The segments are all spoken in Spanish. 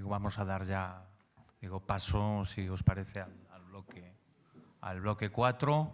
vamos a dar ya paso, si os parece, al bloque 4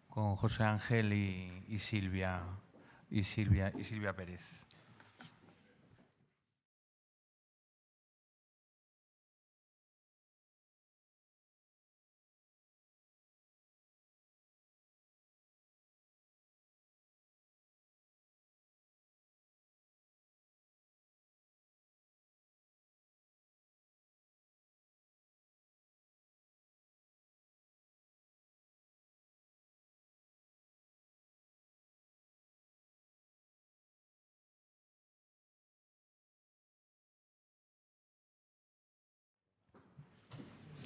con José Ángel y Silvia Pérez.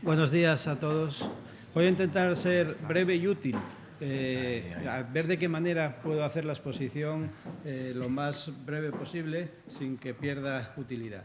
Buenos días a todos. Voy a intentar ser breve y útil, a ver de qué manera puedo hacer la exposición lo más breve posible sin que pierda utilidad.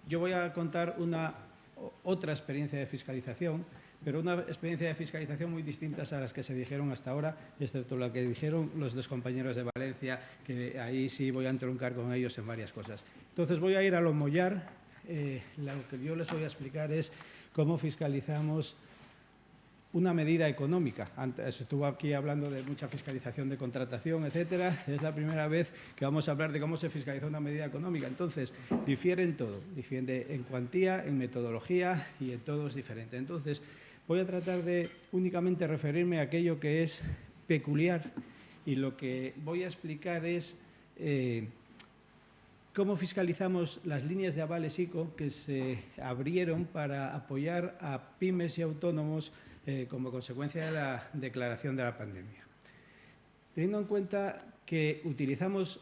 Yo voy a contar otra experiencia de fiscalización, pero una experiencia de fiscalización muy distintas a las que se dijeron hasta ahora, excepto la que dijeron los dos compañeros de Valencia, que ahí sí voy a entroncar con ellos en varias cosas. Entonces voy a ir a lo mollar. Lo que yo les voy a explicar es cómo fiscalizamos una medida económica. Antes estuvo aquí hablando de mucha fiscalización de contratación, etcétera. Es la primera vez que vamos a hablar de cómo se fiscaliza una medida económica. Entonces, difiere en todo. Difiere en cuantía, en metodología y en todo es diferente. Entonces, voy a tratar de únicamente referirme a aquello que es peculiar y lo que voy a explicar es cómo fiscalizamos las líneas de avales ICO que se abrieron para apoyar a pymes y autónomos como consecuencia de la declaración de la pandemia. Teniendo en cuenta que utilizamos,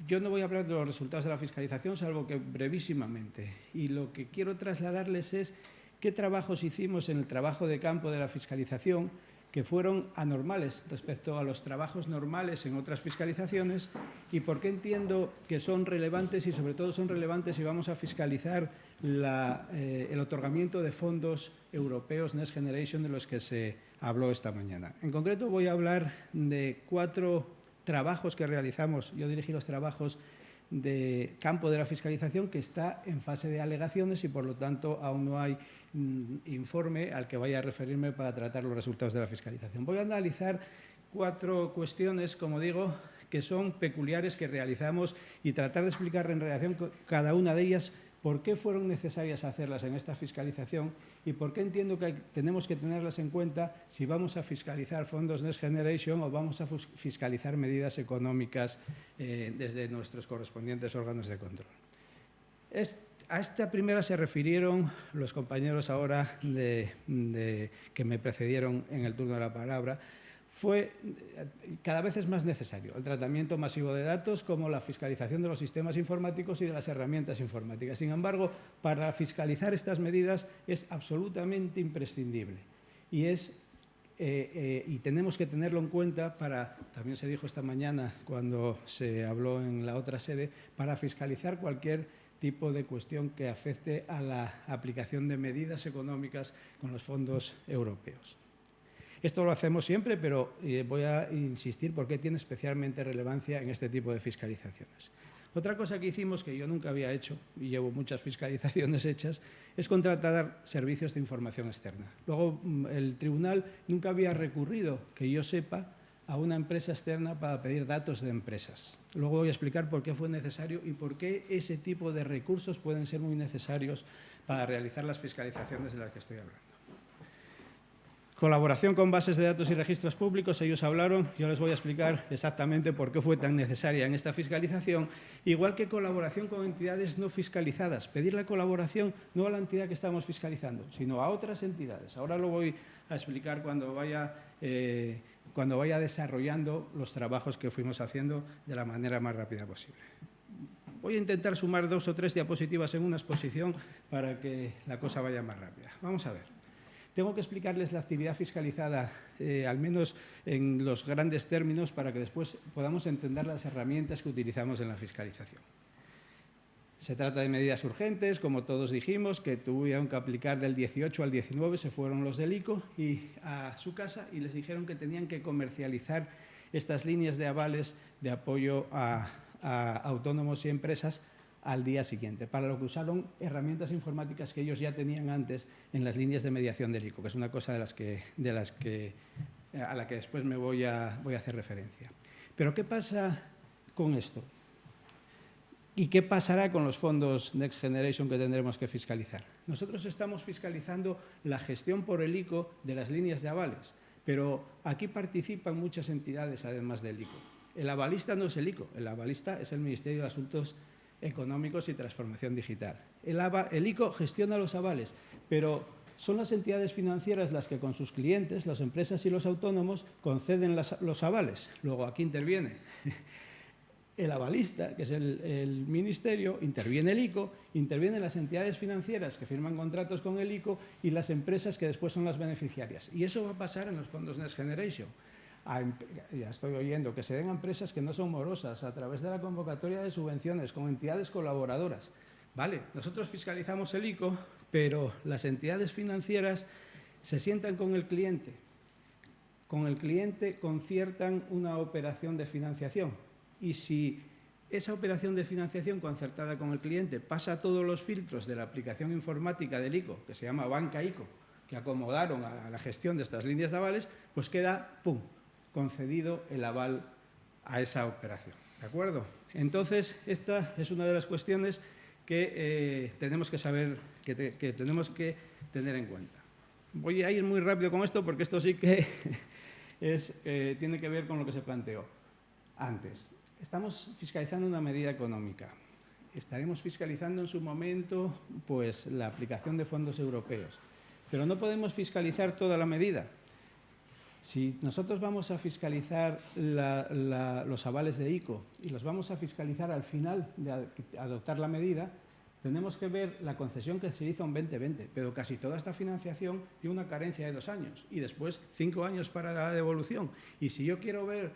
yo no voy a hablar de los resultados de la fiscalización, salvo que brevísimamente, y lo que quiero trasladarles es qué trabajos hicimos en el trabajo de campo de la fiscalización que fueron anormales respecto a los trabajos normales en otras fiscalizaciones y por qué entiendo que son relevantes y sobre todo son relevantes si vamos a fiscalizar el otorgamiento de fondos europeos Next Generation de los que se habló esta mañana. En concreto voy a hablar de 4 trabajos que realizamos. Yo dirigí los trabajos de campo de la fiscalización que está en fase de alegaciones y por lo tanto aún no hay informe al que vaya a referirme para tratar los resultados de la fiscalización. Voy a analizar 4 cuestiones, como digo, que son peculiares que realizamos y tratar de explicar en relación con cada una de ellas por qué fueron necesarias hacerlas en esta fiscalización y por qué entiendo que tenemos que tenerlas en cuenta si vamos a fiscalizar fondos Next Generation o vamos a fiscalizar medidas económicas desde nuestros correspondientes órganos de control. A esta primera se refirieron los compañeros ahora que me precedieron en el turno de la palabra. Cada vez es más necesario el tratamiento masivo de datos como la fiscalización de los sistemas informáticos y de las herramientas informáticas. Sin embargo, para fiscalizar estas medidas es absolutamente imprescindible y tenemos que tenerlo en cuenta también se dijo esta mañana cuando se habló en la otra sede, para fiscalizar cualquier tipo de cuestión que afecte a la aplicación de medidas económicas con los fondos europeos. Esto lo hacemos siempre, pero voy a insistir porque tiene especialmente relevancia en este tipo de fiscalizaciones. Otra cosa que hicimos, que yo nunca había hecho, y llevo muchas fiscalizaciones hechas, es contratar servicios de información externa. Luego, el tribunal nunca había recurrido, que yo sepa, a una empresa externa para pedir datos de empresas. Luego voy a explicar por qué fue necesario y por qué ese tipo de recursos pueden ser muy necesarios para realizar las fiscalizaciones de las que estoy hablando. Colaboración con bases de datos y registros públicos, ellos hablaron, yo les voy a explicar exactamente por qué fue tan necesaria en esta fiscalización, igual que colaboración con entidades no fiscalizadas, pedir la colaboración no a la entidad que estamos fiscalizando, sino a otras entidades. Ahora lo voy a explicar cuando vaya desarrollando los trabajos que fuimos haciendo de la manera más rápida posible. Voy a intentar sumar 2 o 3 diapositivas en una exposición para que la cosa vaya más rápida. Vamos a ver. Tengo que explicarles la actividad fiscalizada, al menos en los grandes términos, para que después podamos entender las herramientas que utilizamos en la fiscalización. Se trata de medidas urgentes, como todos dijimos, que tuvieron que aplicar del 18 al 19, se fueron los del ICO a su casa y les dijeron que tenían que comercializar estas líneas de avales de apoyo a autónomos y empresas al día siguiente, para lo que usaron herramientas informáticas que ellos ya tenían antes en las líneas de mediación del ICO, que es una cosa a la que después me voy a hacer referencia. Pero ¿qué pasa con esto? ¿Y qué pasará con los fondos Next Generation que tendremos que fiscalizar? Nosotros estamos fiscalizando la gestión por el ICO de las líneas de avales, pero aquí participan muchas entidades además del ICO. El avalista no es el ICO, el avalista es el Ministerio de Asuntos Económicos y Transformación Digital. El ICO gestiona los avales, pero son las entidades financieras las que con sus clientes, las empresas y los autónomos, conceden los avales. Luego aquí interviene el avalista, que es el ministerio, interviene el ICO, intervienen las entidades financieras que firman contratos con el ICO y las empresas que después son las beneficiarias. Y eso va a pasar en los fondos Next Generation. Ya estoy oyendo que se den a empresas que no son morosas a través de la convocatoria de subvenciones con entidades colaboradoras. Vale, nosotros fiscalizamos el ICO, pero las entidades financieras se sientan con el cliente. Con el cliente conciertan una operación de financiación. Y si esa operación de financiación concertada con el cliente pasa todos los filtros de la aplicación informática del ICO, que se llama Banca ICO, que acomodaron a la gestión de estas líneas de avales, pues queda, ¡pum!, concedido el aval a esa operación. ¿De acuerdo? Entonces, esta es una de las cuestiones que tenemos que saber, que tenemos que tener en cuenta. Voy a ir muy rápido con esto porque esto sí que tiene que ver con lo que se planteó antes. Estamos fiscalizando una medida económica. Estaremos fiscalizando en su momento pues, la aplicación de fondos europeos. Pero no podemos fiscalizar toda la medida. Si nosotros vamos a fiscalizar los avales de ICO y los vamos a fiscalizar al final de adoptar la medida, tenemos que ver la concesión que se hizo en 2020, pero casi toda esta financiación tiene una carencia de 2 años y después 5 años para la devolución. Y si yo quiero ver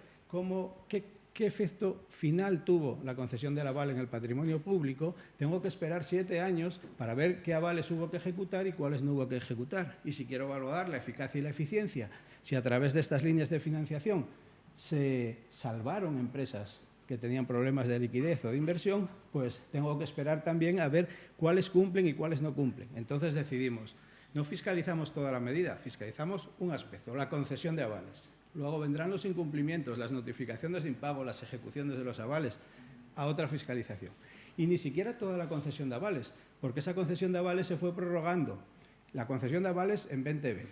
qué efecto final tuvo la concesión del aval en el patrimonio público, tengo que esperar 7 años para ver qué avales hubo que ejecutar y cuáles no hubo que ejecutar. Y si quiero valorar la eficacia y la eficiencia, si a través de estas líneas de financiación se salvaron empresas que tenían problemas de liquidez o de inversión, pues tengo que esperar también a ver cuáles cumplen y cuáles no cumplen. Entonces decidimos, no fiscalizamos toda la medida, fiscalizamos un aspecto, la concesión de avales. Luego vendrán los incumplimientos, las notificaciones de impago, las ejecuciones de los avales, a otra fiscalización. Y ni siquiera toda la concesión de avales, porque esa concesión de avales se fue prorrogando. La concesión de avales en 2020.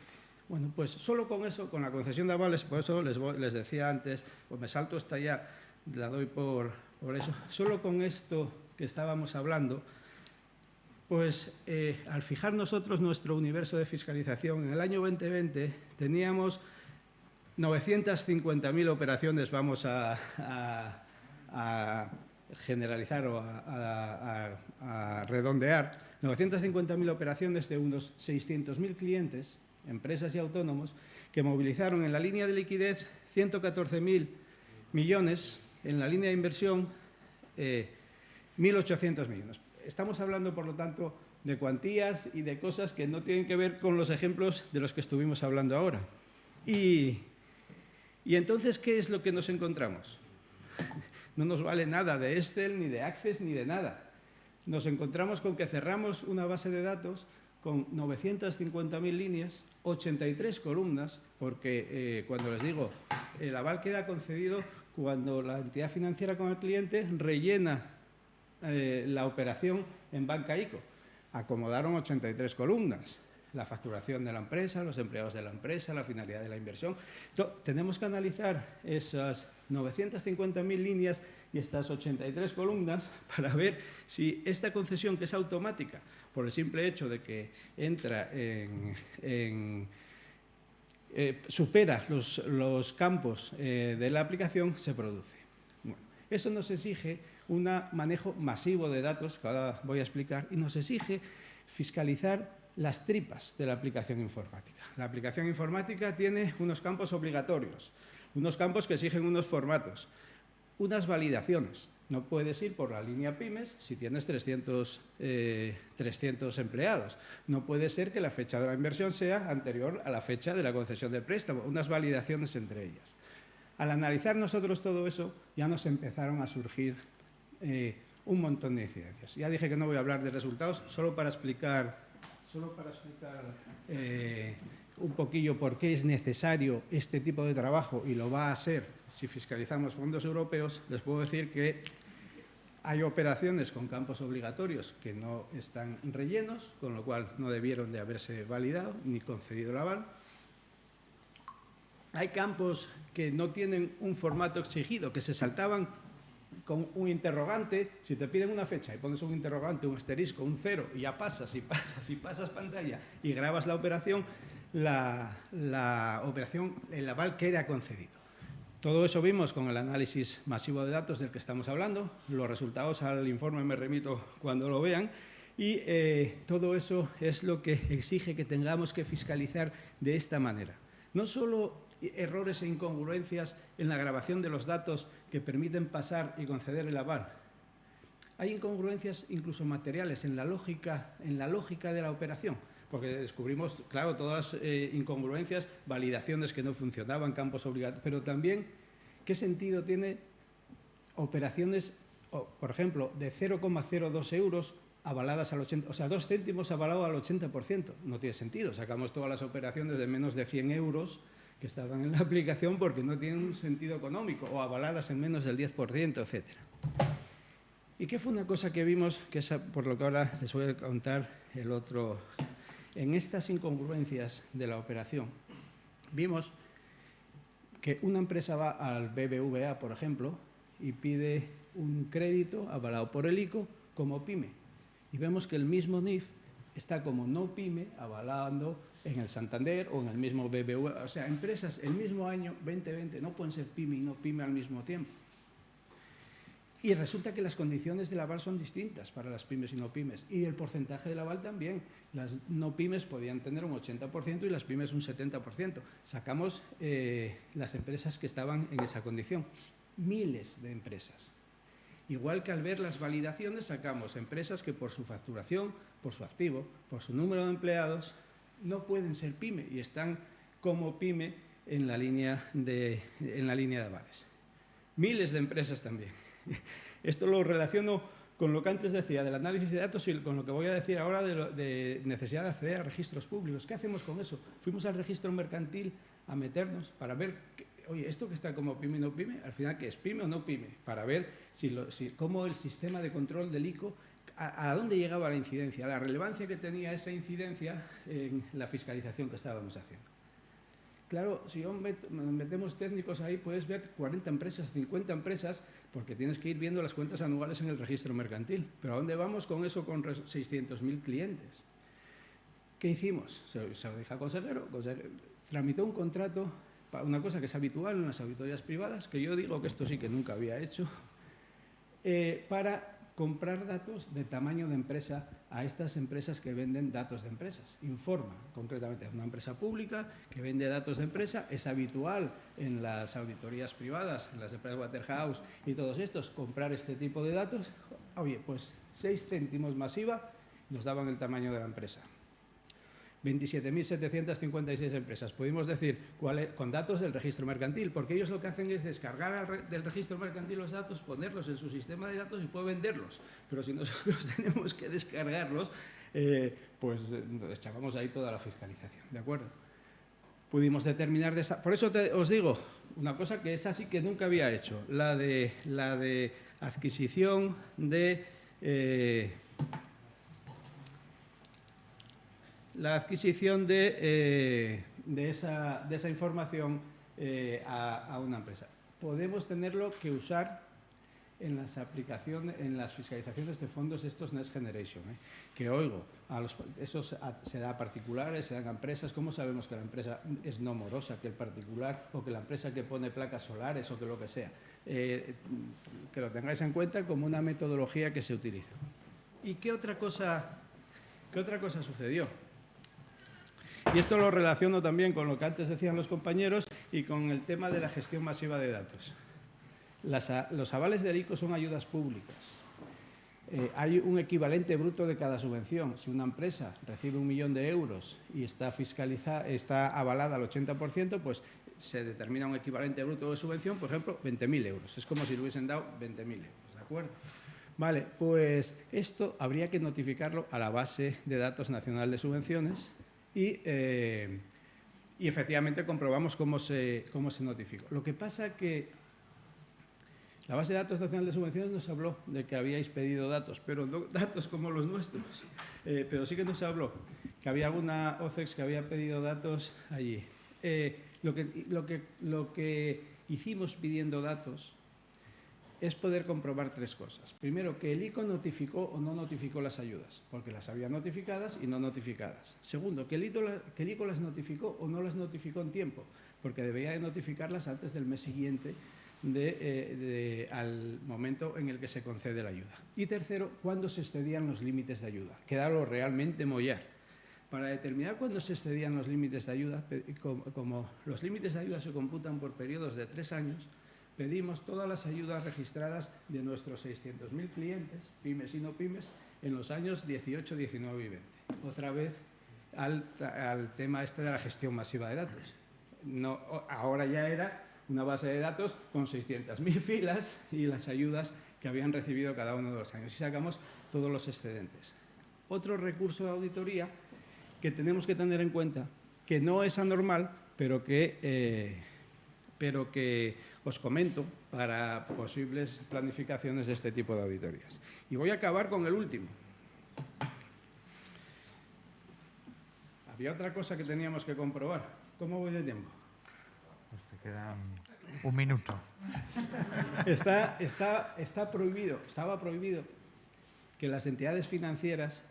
Bueno, pues solo con eso, con la concesión de avales, por eso les decía antes, pues me salto esta ya, la doy por eso. Solo con esto que estábamos hablando, pues al fijar nosotros nuestro universo de fiscalización, en el año 2020 teníamos 950.000 operaciones, vamos a generalizar o a redondear, 950.000 operaciones de unos 600.000 clientes, empresas y autónomos, que movilizaron en la línea de liquidez 114.000 millones, en la línea de inversión 1.800 millones. Estamos hablando, por lo tanto, de cuantías y de cosas que no tienen que ver con los ejemplos de los que estuvimos hablando ahora. Y entonces, ¿qué es lo que nos encontramos? No nos vale nada de Excel, ni de Access, ni de nada. Nos encontramos con que cerramos una base de datos con 950.000 líneas, 83 columnas, porque cuando les digo, el aval queda concedido cuando la entidad financiera con el cliente rellena la operación en Banca ICO. Acomodaron 83 columnas. La facturación de la empresa, los empleados de la empresa, la finalidad de la inversión. Tenemos que analizar esas 950.000 líneas y estas 83 columnas para ver si esta concesión, que es automática, por el simple hecho de que entra supera los campos de la aplicación, se produce. Bueno, eso nos exige un manejo masivo de datos, que ahora voy a explicar, y nos exige fiscalizar las tripas de la aplicación informática. La aplicación informática tiene unos campos obligatorios, unos campos que exigen unos formatos, unas validaciones. No puedes ir por la línea pymes si tienes 300 empleados. No puede ser que la fecha de la inversión sea anterior a la fecha de la concesión del préstamo, unas validaciones entre ellas. Al analizar nosotros todo eso, ya nos empezaron a surgir un montón de incidencias. Ya dije que no voy a hablar de resultados, solo para explicar un poquillo por qué es necesario este tipo de trabajo, y lo va a ser si fiscalizamos fondos europeos. Les puedo decir que hay operaciones con campos obligatorios que no están rellenos, con lo cual no debieron de haberse validado ni concedido el aval. Hay campos que no tienen un formato exigido, que se saltaban con un interrogante. Si te piden una fecha y pones un interrogante, un asterisco, un cero, y ya pasas pantalla y grabas la operación, el aval queda concedido. Todo eso vimos con el análisis masivo de datos del que estamos hablando. Los resultados al informe me remito cuando lo vean. Y todo eso es lo que exige que tengamos que fiscalizar de esta manera. No solo errores e incongruencias en la grabación de los datos que permiten pasar y conceder el aval. Hay incongruencias incluso materiales en la lógica de la operación, porque descubrimos, claro, todas las incongruencias, validaciones que no funcionaban, campos obligatorios, pero también qué sentido tiene operaciones, por ejemplo, de 0,02 euros avaladas al 80%, o sea, 2 céntimos avalado al 80%. No tiene sentido. Sacamos todas las operaciones de menos de 100 euros que estaban en la aplicación porque no tienen un sentido económico, o avaladas en menos del 10%, etc. ¿Y qué fue una cosa que vimos, que es por lo que ahora les voy a contar el otro? En estas incongruencias de la operación, vimos que una empresa va al BBVA, por ejemplo, y pide un crédito avalado por el ICO como PYME. Y vemos que el mismo NIF está como no PYME avalando en el Santander o en el mismo BBVA. O sea, empresas el mismo año 2020 no pueden ser PYME y no PYME al mismo tiempo. Y resulta que las condiciones del aval son distintas para las pymes y no pymes. Y el porcentaje del aval también. Las no pymes podían tener un 80% y las pymes un 70%. Sacamos las empresas que estaban en esa condición. Miles de empresas. Igual que al ver las validaciones sacamos empresas que por su facturación, por su activo, por su número de empleados, no pueden ser pyme y están como pyme en la línea de avales. Miles de empresas también. Esto lo relaciono con lo que antes decía del análisis de datos y con lo que voy a decir ahora de necesidad de acceder a registros públicos. ¿Qué hacemos con eso? Fuimos al registro mercantil a meternos para ver, oye, esto que está como pyme y no pyme, al final, ¿qué es? ¿Pyme o no pyme? Para ver cómo el sistema de control del ICO, a dónde llegaba la incidencia, la relevancia que tenía esa incidencia en la fiscalización que estábamos haciendo. Claro, si metemos técnicos ahí, puedes ver 40 empresas, 50 empresas, porque tienes que ir viendo las cuentas anuales en el registro mercantil. Pero ¿a dónde vamos con eso con 600.000 clientes? ¿Qué hicimos? Se lo dije al consejero, tramitó un contrato para una cosa que es habitual en las auditorías privadas, que yo digo que esto sí que nunca había hecho, para comprar datos de tamaño de empresa a estas empresas que venden datos de empresas. Informa, concretamente, es una empresa pública que vende datos de empresa. Es habitual en las auditorías privadas, en las empresas Waterhouse y todos estos, comprar este tipo de datos. Oye, pues 6 céntimos más IVA nos daban el tamaño de la empresa. 27.756 empresas. Pudimos decir con datos del registro mercantil, porque ellos lo que hacen es descargar del registro mercantil los datos, ponerlos en su sistema de datos y pueden venderlos. Pero si nosotros tenemos que descargarlos, pues echábamos ahí toda la fiscalización. ¿De acuerdo? Pudimos determinar de esa. Por eso os digo una cosa que es así que nunca había hecho, la de adquisición de esa información a una empresa. Podemos tenerlo que usar en las aplicaciones, en las fiscalizaciones de fondos estos Next Generation, que oigo, eso se da a particulares, se dan a empresas. ¿Cómo sabemos que la empresa es no morosa, que el particular, o que la empresa que pone placas solares o que lo que sea? Que lo tengáis en cuenta como una metodología que se utiliza. ¿Y qué otra cosa sucedió? Y esto lo relaciono también con lo que antes decían los compañeros y con el tema de la gestión masiva de datos. Los avales del ICO son ayudas públicas. Hay un equivalente bruto de cada subvención. Si una empresa recibe 1 millón de euros y está avalada al 80%, pues se determina un equivalente bruto de subvención, por ejemplo, 20.000 euros. Es como si le hubiesen dado 20.000 euros, ¿de acuerdo? Vale, pues esto habría que notificarlo a la base de datos nacional de subvenciones y efectivamente comprobamos cómo se notificó. Lo que pasa que la base de datos nacional de subvenciones nos habló de que habíais pedido datos, pero no datos como los nuestros, pero sí que nos habló que había alguna OCEX que había pedido datos allí. Lo que hicimos pidiendo datos es poder comprobar tres cosas. Primero, que el ICO notificó o no notificó las ayudas, porque las había notificadas y no notificadas. Segundo, que el ICO las notificó o no las notificó en tiempo, porque debería de notificarlas antes del mes siguiente al momento en el que se concede la ayuda. Y tercero, cuándo se excedían los límites de ayuda, que era lo realmente mollar. Para determinar cuándo se excedían los límites de ayuda, como los límites de ayuda se computan por periodos de 3 años, pedimos todas las ayudas registradas de nuestros 600.000 clientes, pymes y no pymes, en los años 18, 19 y 20. Otra vez al tema este de la gestión masiva de datos. No, ahora ya era una base de datos con 600.000 filas y las ayudas que habían recibido cada uno de los años. Y sacamos todos los excedentes. Otro recurso de auditoría que tenemos que tener en cuenta, que no es anormal, pero que os comento para posibles planificaciones de este tipo de auditorías. Y voy a acabar con el último. Había otra cosa que teníamos que comprobar. ¿Cómo voy de tiempo? Pues te queda un minuto. Estaba prohibido que las entidades financieras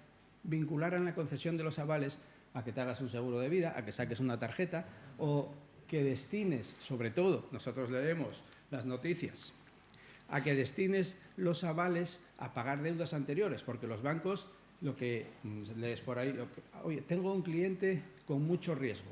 vincularan la concesión de los avales a que te hagas un seguro de vida, a que saques una tarjeta o que destines, sobre todo, nosotros leemos las noticias, a que destines los avales a pagar deudas anteriores, porque los bancos, lo que lees por ahí, oye, tengo un cliente con mucho riesgo,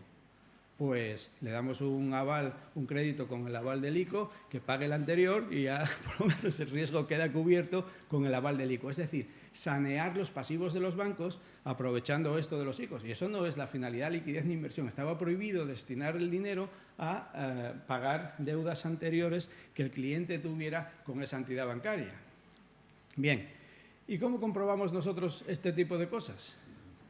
pues le damos un aval, un crédito con el aval del ICO, que pague el anterior y ya por lo menos el riesgo queda cubierto con el aval del ICO. Es decir, sanear los pasivos de los bancos aprovechando esto de los ICOs. Y eso no es la finalidad, liquidez ni inversión. Estaba prohibido destinar el dinero a pagar deudas anteriores que el cliente tuviera con esa entidad bancaria. Bien, ¿y cómo comprobamos nosotros este tipo de cosas?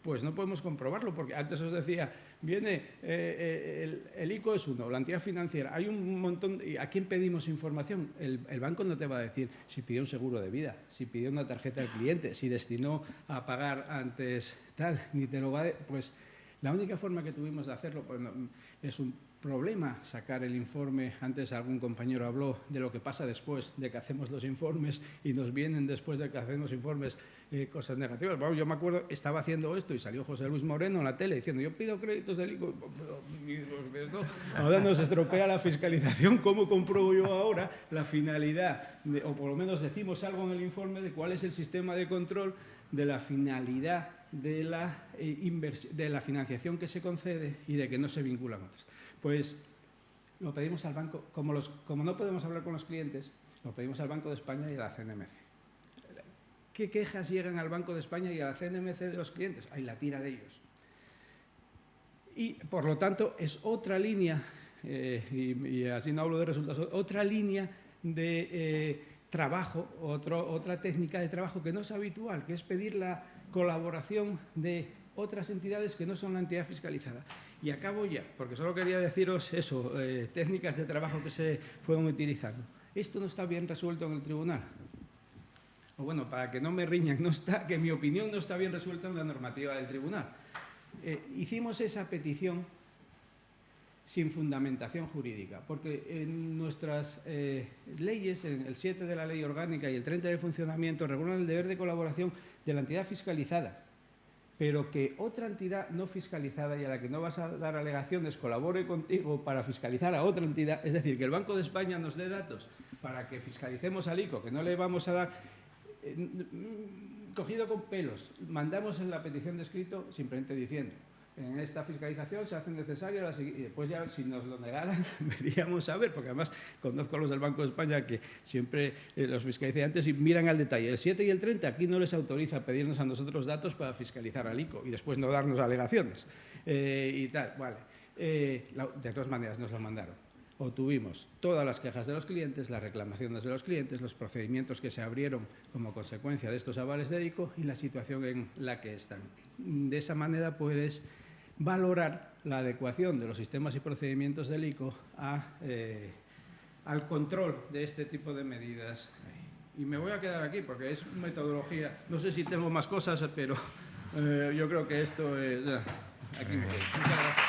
Pues no podemos comprobarlo, porque antes os decía, viene el ICO es uno, la entidad financiera, hay un montón, ¿a quién pedimos información? El banco no te va a decir si pidió un seguro de vida, si pidió una tarjeta al cliente, si destinó a pagar antes tal, ni te lo va a decir. Pues la única forma que tuvimos de hacerlo, pues no, es un problema sacar el informe. Antes algún compañero habló de lo que pasa después de que hacemos los informes y nos vienen después de que hacemos informes cosas negativas. Bueno, yo me acuerdo, estaba haciendo esto y salió José Luis Moreno en la tele diciendo yo pido créditos del ICO. Ahora nos estropea la fiscalización. ¿Cómo compruebo yo ahora la finalidad? O por lo menos decimos algo en el informe de cuál es el sistema de control de la finalidad de la financiación que se concede y de que no se vinculan otras. Pues lo pedimos al banco, como no podemos hablar con los clientes, lo pedimos al Banco de España y a la CNMC. ¿Qué quejas llegan al Banco de España y a la CNMC de los clientes? Hay la tira de ellos. Y, por lo tanto, es otra línea, y así no hablo de resultados, otra línea de trabajo, otra técnica de trabajo que no es habitual, que es pedir la colaboración de otras entidades que no son la entidad fiscalizada. Y acabo ya, porque solo quería deciros eso, técnicas de trabajo que se fueron utilizando. Esto no está bien resuelto en el tribunal. O bueno, para que no me riñan, que mi opinión no está bien resuelta en la normativa del tribunal. Hicimos esa petición sin fundamentación jurídica, porque en nuestras leyes, en el 7 de la Ley Orgánica y el 30 del Funcionamiento, regulan el deber de colaboración de la entidad fiscalizada, pero que otra entidad no fiscalizada y a la que no vas a dar alegaciones colabore contigo para fiscalizar a otra entidad, es decir, que el Banco de España nos dé datos para que fiscalicemos al ICO, que no le vamos a dar, cogido con pelos. Mandamos en la petición de escrito simplemente diciendo, en esta fiscalización se hacen necesarias, y después ya si nos lo negaran veríamos a ver, porque además conozco a los del Banco de España que siempre los fiscalizantes y miran al detalle. El 7 y el 30 aquí no les autoriza a pedirnos a nosotros datos para fiscalizar al ICO y después no darnos alegaciones y tal. Vale. De todas maneras nos lo mandaron. obtuvimos todas las quejas de los clientes, las reclamaciones de los clientes, los procedimientos que se abrieron como consecuencia de estos avales de ICO y la situación en la que están. De esa manera puedes valorar la adecuación de los sistemas y procedimientos del ICO al control de este tipo de medidas. Y me voy a quedar aquí porque es metodología. No sé si tengo más cosas, pero yo creo que esto es... Aquí me quedo. Muchas gracias.